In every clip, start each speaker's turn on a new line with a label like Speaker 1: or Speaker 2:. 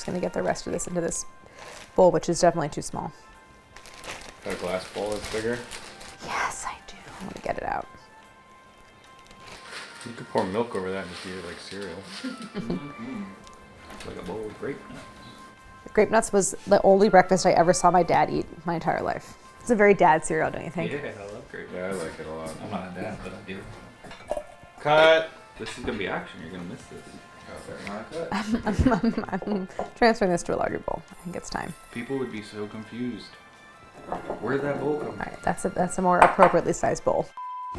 Speaker 1: just gonna get the rest of this into this bowl, which is definitely too small.
Speaker 2: Got a glass bowl that's bigger?
Speaker 1: Yes, I do. I want to get it out.
Speaker 2: You could pour milk over that and just eat it like cereal.
Speaker 3: Like a bowl of grape nuts.
Speaker 1: Grape nuts was the only breakfast I ever saw my dad eat my entire life. It's a very dad cereal, don't you think?
Speaker 3: Yeah, I love grape nuts.
Speaker 2: Yeah, I like it a lot.
Speaker 3: I'm not a dad, but I do.
Speaker 2: Cut!
Speaker 3: This is gonna be action. You're gonna miss this.
Speaker 1: I'm transferring this to a larger bowl. I think it's time.
Speaker 3: People would be so confused. Where did that bowl come
Speaker 1: All
Speaker 3: from?
Speaker 1: right, that's a more appropriately sized bowl.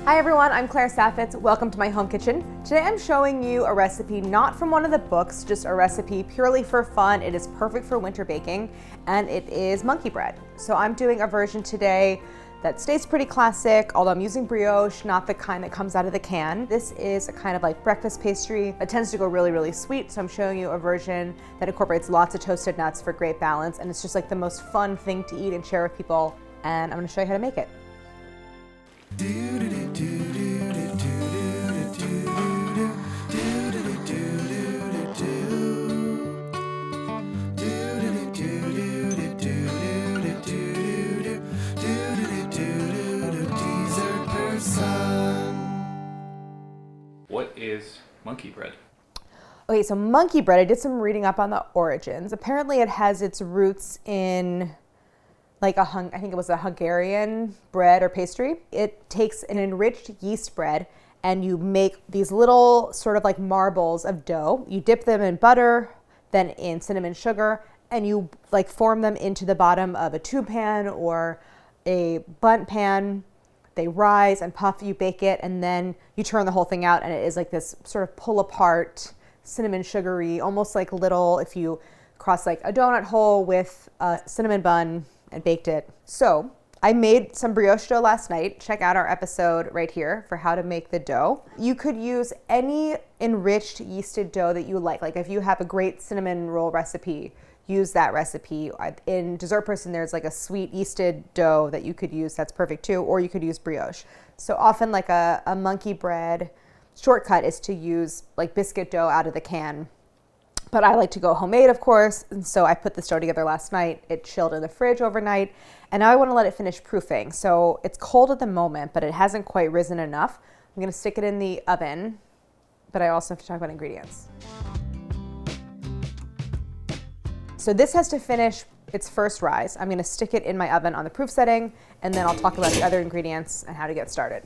Speaker 1: Hi everyone, I'm Claire Saffitz. Welcome to my home kitchen. Today I'm showing you a recipe not from one of the books, just a recipe purely for fun. It is perfect for winter baking, and it is monkey bread. So I'm doing a version today that stays pretty classic, although I'm using brioche, not the kind that comes out of the can. This is a kind of like breakfast pastry that tends to go really, really sweet. So I'm showing you a version that incorporates lots of toasted nuts for great balance. And it's just like the most fun thing to eat and share with people. And I'm gonna show you how to make it.
Speaker 3: What is monkey bread?
Speaker 1: Okay, so monkey bread, I did some reading up on the origins. Apparently it has its roots in like I think it was a Hungarian bread or pastry. It takes an enriched yeast bread and you make these little sort of like marbles of dough. You dip them in butter, then in cinnamon sugar, and you like form them into the bottom of a tube pan or a bundt pan. They rise and puff, you bake it, and then you turn the whole thing out and it is like this sort of pull apart, cinnamon sugary, almost like little, if you cross like a donut hole with a cinnamon bun and baked it. So I made some brioche dough last night. Check out our episode right here for how to make the dough. You could use any enriched yeasted dough that you like. Like if you have a great cinnamon roll recipe, use that recipe. In Dessert Person, there's like a sweet yeasted dough that you could use that's perfect too, or you could use brioche. So often like a monkey bread shortcut is to use like biscuit dough out of the can. But I like to go homemade, of course, and so I put this dough together last night. It chilled in the fridge overnight, and now I want to let it finish proofing. So it's cold at the moment, but it hasn't quite risen enough. I'm going to stick it in the oven, but I also have to talk about ingredients. So this has to finish its first rise. I'm gonna stick it in my oven on the proof setting, and then I'll talk about the other ingredients and how to get started.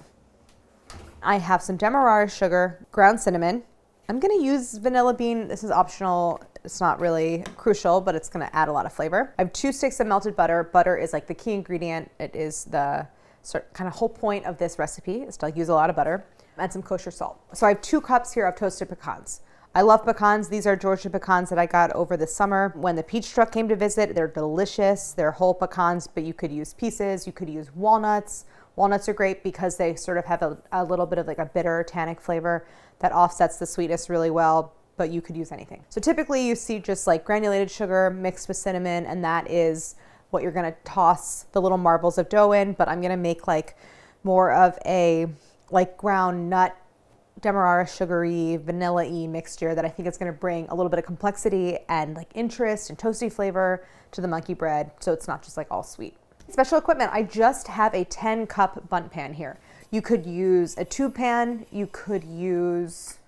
Speaker 1: I have some demerara sugar, ground cinnamon. I'm gonna use vanilla bean. This is optional. It's not really crucial, but it's gonna add a lot of flavor. I have 2 sticks of melted butter. Butter is like the key ingredient. It is the kind of whole point of this recipe is to use a lot of butter, and some kosher salt. So I have 2 cups here of toasted pecans. I love pecans. These are Georgia pecans that I got over the summer when the peach truck came to visit. They're delicious. They're whole pecans, but you could use pieces. You could use walnuts. Walnuts are great because they sort of have a little bit of like a bitter tannic flavor that offsets the sweetness really well, but you could use anything. So typically you see just like granulated sugar mixed with cinnamon, and that is what you're gonna toss the little marbles of dough in, but I'm gonna make like more of a like ground nut demerara sugary vanilla-y mixture that I think is going to bring a little bit of complexity and like interest and toasty flavor to the monkey bread, so it's not just like all sweet. Special equipment, I just have a 10-cup bundt pan here. You could use a tube pan, you could use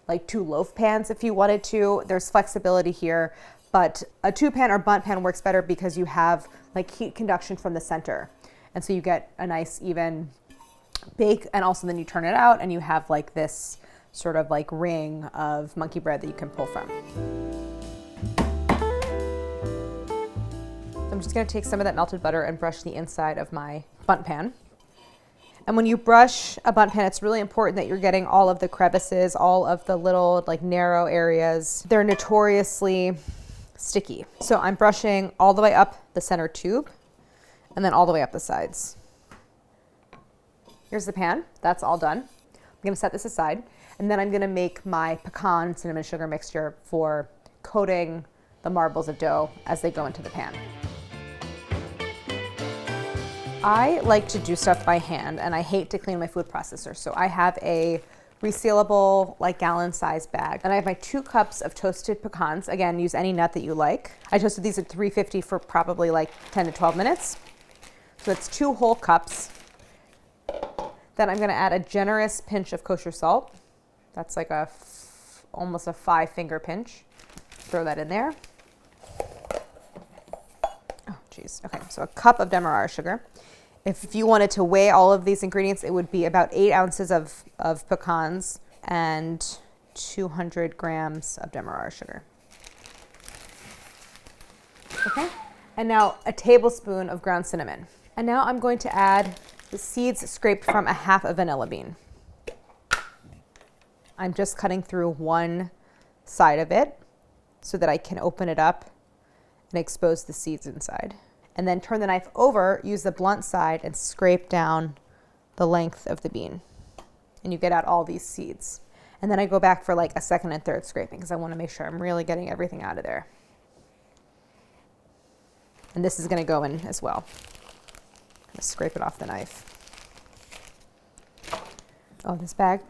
Speaker 1: like 2 loaf pans if you wanted to. There's flexibility here, but a tube pan or bundt pan works better because you have like heat conduction from the center, and so you get a nice even bake, and also then you turn it out and you have like this sort of like ring of monkey bread that you can pull from. So I'm just going to take some of that melted butter and brush the inside of my bundt pan. And when you brush a bundt pan, it's really important that you're getting all of the crevices, all of the little like narrow areas. They're notoriously sticky. So I'm brushing all the way up the center tube and then all the way up the sides. Here's the pan, that's all done. I'm gonna set this aside, and then I'm gonna make my pecan cinnamon sugar mixture for coating the marbles of dough as they go into the pan. I like to do stuff by hand, and I hate to clean my food processor, so I have a resealable, like gallon size bag. And I have my 2 cups of toasted pecans. Again, use any nut that you like. I toasted these at 350 for probably like 10 to 12 minutes. So that's 2 whole cups. Then I'm gonna add a generous pinch of kosher salt. That's like almost a 5-finger pinch. Throw that in there. Oh, geez. Okay, so a cup of demerara sugar. If you wanted to weigh all of these ingredients, it would be about 8 ounces of pecans and 200 grams of demerara sugar. Okay, and now a tablespoon of ground cinnamon. And now I'm going to add the seeds scraped from a half a vanilla bean. I'm just cutting through one side of it so that I can open it up and expose the seeds inside. And then turn the knife over, use the blunt side, and scrape down the length of the bean. And you get out all these seeds. And then I go back for like a second and third scraping because I want to make sure I'm really getting everything out of there. And this is going to go in as well. Just scrape it off the knife. Oh, this bag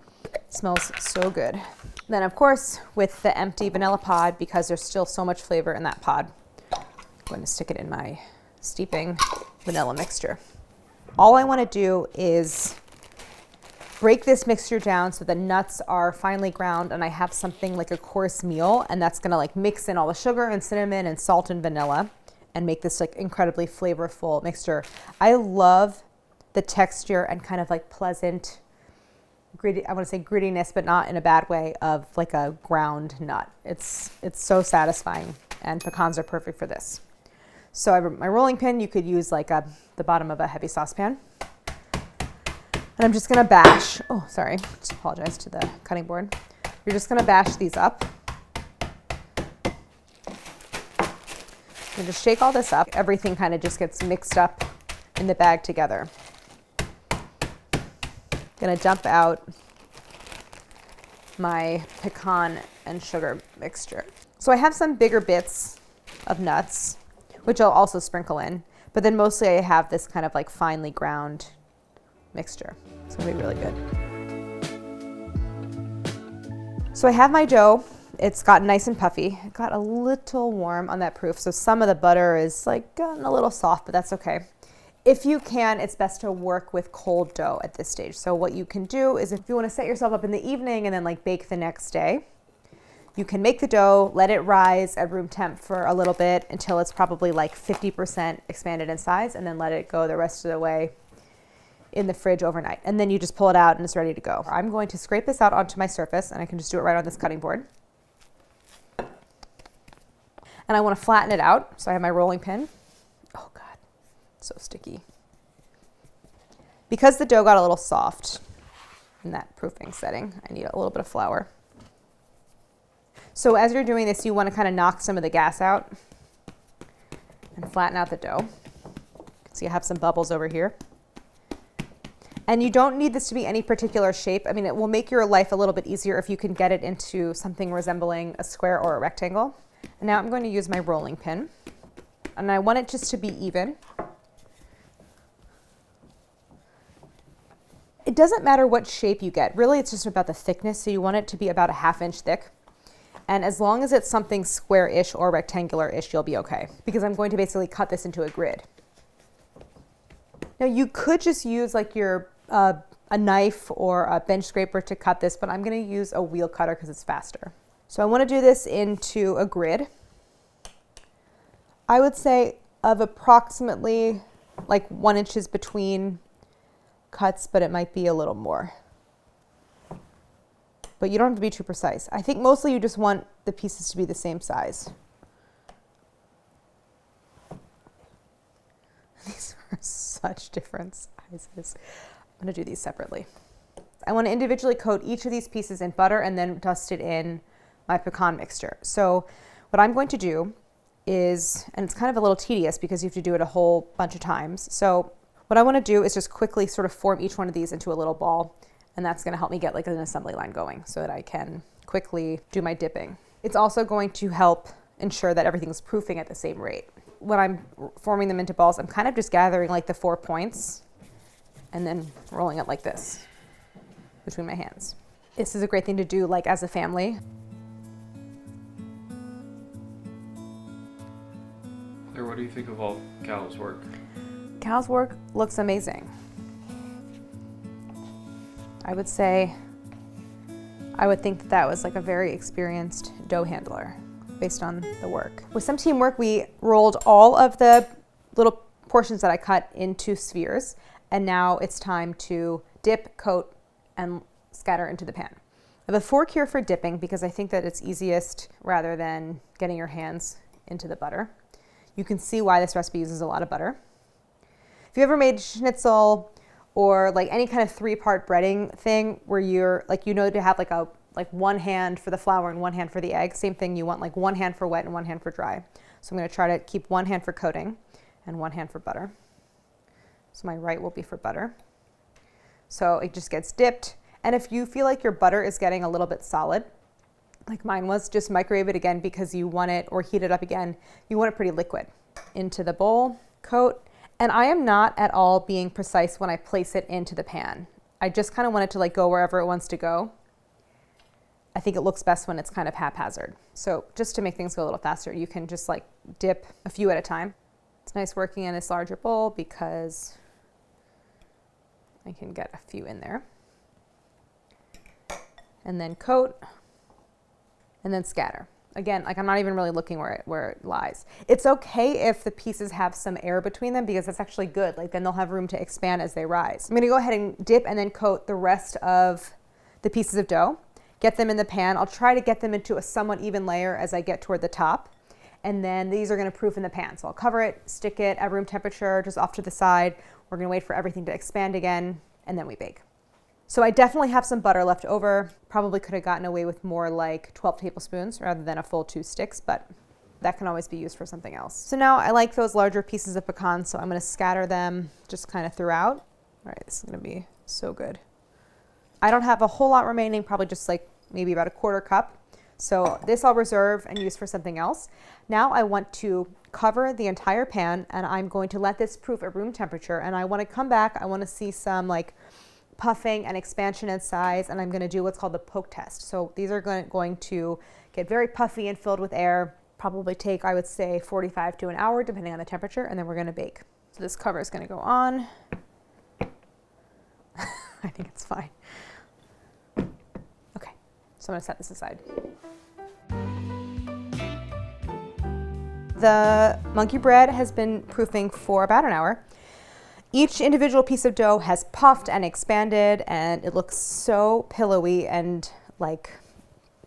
Speaker 1: smells so good. Then, of course, with the empty vanilla pod, because there's still so much flavor in that pod, I'm going to stick it in my steeping vanilla mixture. All I want to do is break this mixture down so the nuts are finely ground and I have something like a coarse meal, and that's going to like mix in all the sugar and cinnamon and salt and vanilla and make this like incredibly flavorful mixture. I love the texture and kind of like pleasant, gritty, I want to say grittiness, but not in a bad way, of like a ground nut. It's so satisfying, and pecans are perfect for this. So I have my rolling pin. You could use like the bottom of a heavy saucepan. And I'm just gonna bash, oh, sorry, just apologize to the cutting board. You're just gonna bash these up. And just shake all this up. Everything kind of just gets mixed up in the bag together. Gonna dump out my pecan and sugar mixture. So I have some bigger bits of nuts, which I'll also sprinkle in, but then mostly I have this kind of like finely ground mixture. It's gonna be really good. So I have my dough. It's gotten nice and puffy. It got a little warm on that proof, so some of the butter is like gotten a little soft, but that's okay. If you can, it's best to work with cold dough at this stage. So what you can do is, if you want to set yourself up in the evening and then like bake the next day, you can make the dough, let it rise at room temp for a little bit until it's probably like 50% expanded in size, and then let it go the rest of the way in the fridge overnight. And then you just pull it out and it's ready to go. I'm going to scrape this out onto my surface, and I can just do it right on this cutting board. And I want to flatten it out. So I have my rolling pin. Oh God, so sticky. Because the dough got a little soft in that proofing setting, I need a little bit of flour. So as you're doing this, you want to kind of knock some of the gas out and flatten out the dough. So you have some bubbles over here. And you don't need this to be any particular shape. I mean, it will make your life a little bit easier if you can get it into something resembling a square or a rectangle. And now I'm going to use my rolling pin, and I want it just to be even. It doesn't matter what shape you get. Really, it's just about the thickness. So you want it to be about a 1/2 inch thick. And as long as it's something square-ish or rectangular-ish, you'll be okay, because I'm going to basically cut this into a grid. Now you could just use like your a knife or a bench scraper to cut this, but I'm going to use a wheel cutter because it's faster. So I want to do this into a grid. I would say of approximately like 1 inch between cuts, but it might be a little more. But you don't have to be too precise. I think mostly you just want the pieces to be the same size. These are such different sizes. I'm going to do these separately. I want to individually coat each of these pieces in butter and then dust it in my pecan mixture. So what I'm going to do is, and it's kind of a little tedious because you have to do it a whole bunch of times. So what I want to do is just quickly sort of form each one of these into a little ball, and that's going to help me get like an assembly line going so that I can quickly do my dipping. It's also going to help ensure that everything's proofing at the same rate. When I'm forming them into balls, I'm kind of just gathering like the 4 points and then rolling it like this between my hands. This is a great thing to do like as a family.
Speaker 3: Claire, what do you think of all Cal's work?
Speaker 1: Cal's work looks amazing. I would say, I would think that that was like a very experienced dough handler based on the work. With some teamwork, we rolled all of the little portions that I cut into spheres, and now it's time to dip, coat, and scatter into the pan. I have a fork here for dipping because I think that it's easiest rather than getting your hands into the butter. You can see why this recipe uses a lot of butter. If you ever made schnitzel or like any kind of 3-part breading thing where you're like, you know, to have like one hand for the flour and one hand for the egg, same thing, you want like one hand for wet and one hand for dry. So I'm going to try to keep one hand for coating and one hand for butter. So my right will be for butter. So it just gets dipped. And if you feel like your butter is getting a little bit solid, like mine was, just microwave it again because you want it, or heat it up again. You want it pretty liquid. Into the bowl, coat. And I am not at all being precise when I place it into the pan. I just kind of want it to like go wherever it wants to go. I think it looks best when it's kind of haphazard. So just to make things go a little faster, you can just like dip a few at a time. It's nice working in this larger bowl because I can get a few in there. And then coat, and then scatter. Again, like I'm not even really looking where it lies. It's okay if the pieces have some air between them because that's actually good. Like then they'll have room to expand as they rise. I'm gonna go ahead and dip and then coat the rest of the pieces of dough. Get them in the pan. I'll try to get them into a somewhat even layer as I get toward the top. And then these are gonna proof in the pan. So I'll cover it, stick it at room temperature, just off to the side. We're gonna wait for everything to expand again, and then we bake. So I definitely have some butter left over. Probably could have gotten away with more like 12 tablespoons rather than a full 2 sticks, but that can always be used for something else. So now I like those larger pieces of pecan, so I'm gonna scatter them just kind of throughout. All right, this is gonna be so good. I don't have a whole lot remaining, probably just like maybe about a 1/4 cup. So this I'll reserve and use for something else. Now I want to cover the entire pan and I'm going to let this proof at room temperature, and I wanna come back, I wanna see some like puffing and expansion in size, and I'm going to do what's called the poke test. So these are going to get very puffy and filled with air, probably take, I would say, 45 to an hour depending on the temperature, and then we're going to bake. So this cover is going to go on. I think it's fine. Okay, so I'm going to set this aside. The monkey bread has been proofing for about an hour. Each individual piece of dough has puffed and expanded, and it looks so pillowy and like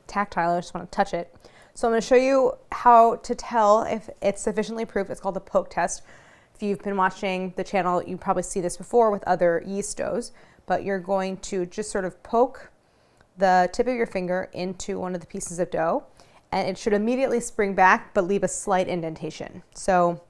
Speaker 1: tactile. I just want to touch it. So I'm going to show you how to tell if it's sufficiently proofed. It's called the poke test. If you've been watching the channel, you probably see this before with other yeast doughs, but you're going to just sort of poke the tip of your finger into one of the pieces of dough, and it should immediately spring back but leave a slight indentation. So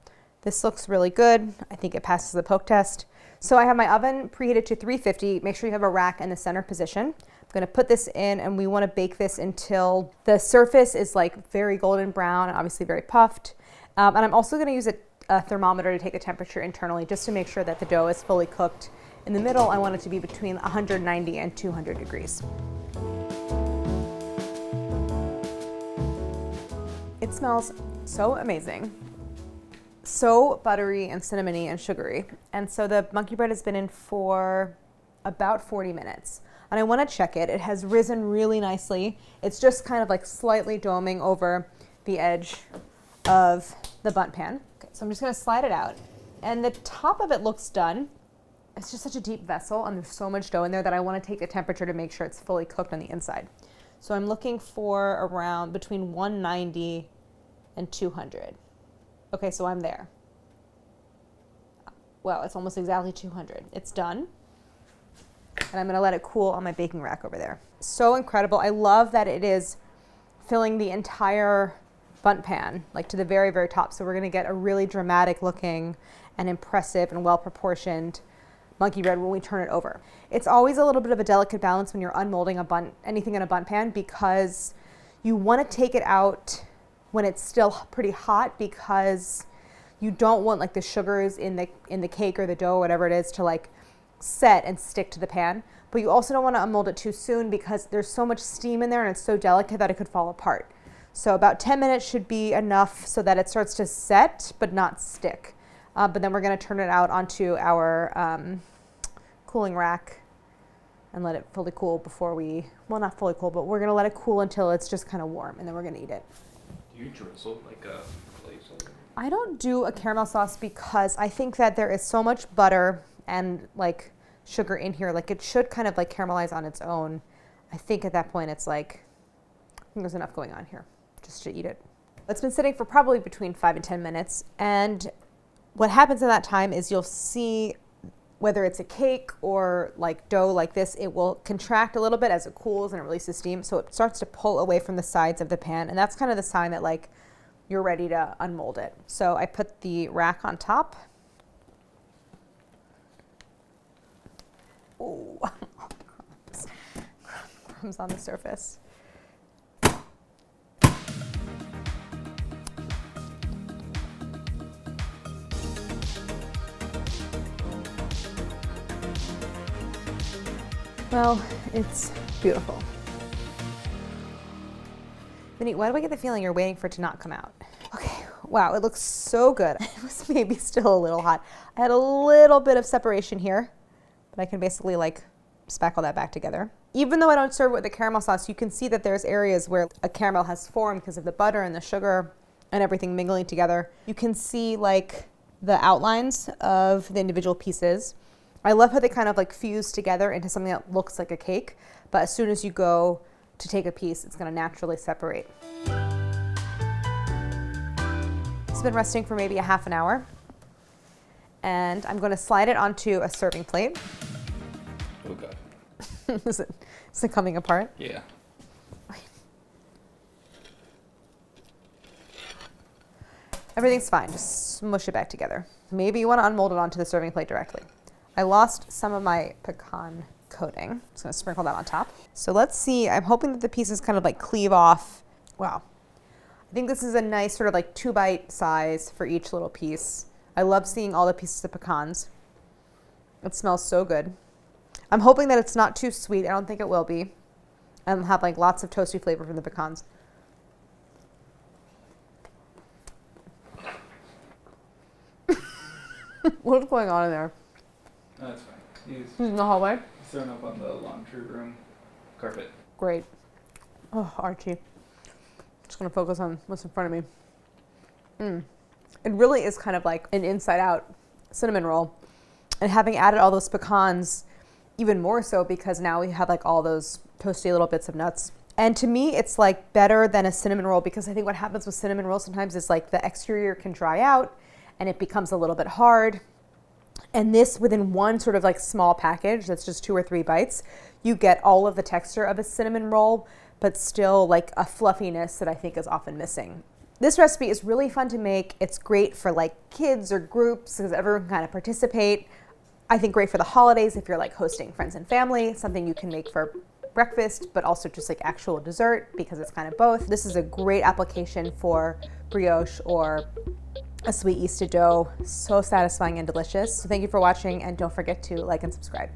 Speaker 1: this looks really good. I think it passes the poke test. So I have my oven preheated to 350. Make sure you have a rack in the center position. I'm gonna put this in, and we wanna bake this until the surface is like very golden brown and obviously very puffed. And I'm also gonna use a thermometer to take the temperature internally just to make sure that the dough is fully cooked. In the middle, I want it to be between 190 and 200 degrees. It smells so amazing. So buttery and cinnamony and sugary. And so the monkey bread has been in for about 40 minutes. And I want to check it. It has risen really nicely. It's just kind of like slightly doming over the edge of the bundt pan. Okay, so I'm just going to slide it out. And the top of it looks done. It's just such a deep vessel, and there's so much dough in there that I want to take the temperature to make sure it's fully cooked on the inside. So I'm looking for around between 190 and 200. Okay, so I'm there. Well, it's almost exactly 200. It's done. And I'm gonna let it cool on my baking rack over there. So incredible. I love that it is filling the entire bundt pan, like to the very, very top. So we're gonna get a really dramatic looking and impressive and well-proportioned monkey bread when we turn it over. It's always a little bit of a delicate balance when you're unmolding anything in a bundt pan, because you wanna take it out when it's still pretty hot, because you don't want like the sugars in the cake or the dough, whatever it is, to like set and stick to the pan, but you also don't want to unmold it too soon because there's so much steam in there and it's so delicate that it could fall apart. So about 10 minutes should be enough so that it starts to set but not stick. But then we're going to turn it out onto our cooling rack and let it fully cool before we, well, not fully cool, but we're going to let it cool until it's just kind of warm, and then we're going to eat it.
Speaker 3: Do you drizzle like a glaze over?
Speaker 1: I don't do a caramel sauce because I think that there is so much butter and like sugar in here. Like it should kind of like caramelize on its own. I think at that point it's like, I think there's enough going on here just to eat it. It's been sitting for probably between 5 and 10 minutes. And what happens in that time is you'll see whether it's a cake or like dough like this, it will contract a little bit as it cools and it releases steam. So it starts to pull away from the sides of the pan. And that's kind of the sign that like you're ready to unmold it. So I put the rack on top. Oh, crumbs on the surface. Well, it's beautiful. Minnie, why do I get the feeling you're waiting for it to not come out? Okay, wow, it looks so good. It was maybe still a little hot. I had a little bit of separation here, but I can basically like spackle that back together. Even though I don't serve it with a caramel sauce, you can see that there's areas where a caramel has formed because of the butter and the sugar and everything mingling together. You can see like the outlines of the individual pieces. I love how they kind of like fuse together into something that looks like a cake, but as soon as you go to take a piece, it's going to naturally separate. It's been resting for maybe a half an hour, and I'm going to slide it onto a serving plate.
Speaker 2: Oh God.
Speaker 1: Is it coming apart?
Speaker 2: Yeah.
Speaker 1: Everything's fine, just smush it back together. Maybe you want to unmold it onto the serving plate directly. I lost some of my pecan coating. Just gonna sprinkle that on top. So let's see, I'm hoping that the pieces kind of like cleave off. Wow. I think this is a nice sort of like 2-bite size for each little piece. I love seeing all the pieces of pecans. It smells so good. I'm hoping that it's not too sweet. I don't think it will be. And have like lots of toasty flavor from the pecans. What's going on in there?
Speaker 3: No, that's fine. He's
Speaker 1: In the hallway?
Speaker 3: thrown up on the laundry room carpet.
Speaker 1: Great. Oh, Archie. Just gonna focus on what's in front of me. It really is kind of like an inside out cinnamon roll. And having added all those pecans, even more so because now we have like all those toasty little bits of nuts. And to me, it's like better than a cinnamon roll because I think what happens with cinnamon rolls sometimes is like the exterior can dry out and it becomes a little bit hard. And this, within one sort of like small package that's just 2 or 3 bites, you get all of the texture of a cinnamon roll, but still like a fluffiness that I think is often missing. This recipe is really fun to make. It's great for like kids or groups because everyone can kind of participate. I think great for the holidays if you're like hosting friends and family, something you can make for breakfast, but also just like actual dessert because it's kind of both. This is a great application for brioche or a sweet yeasted dough. So satisfying and delicious. So thank you for watching, and don't forget to like and subscribe.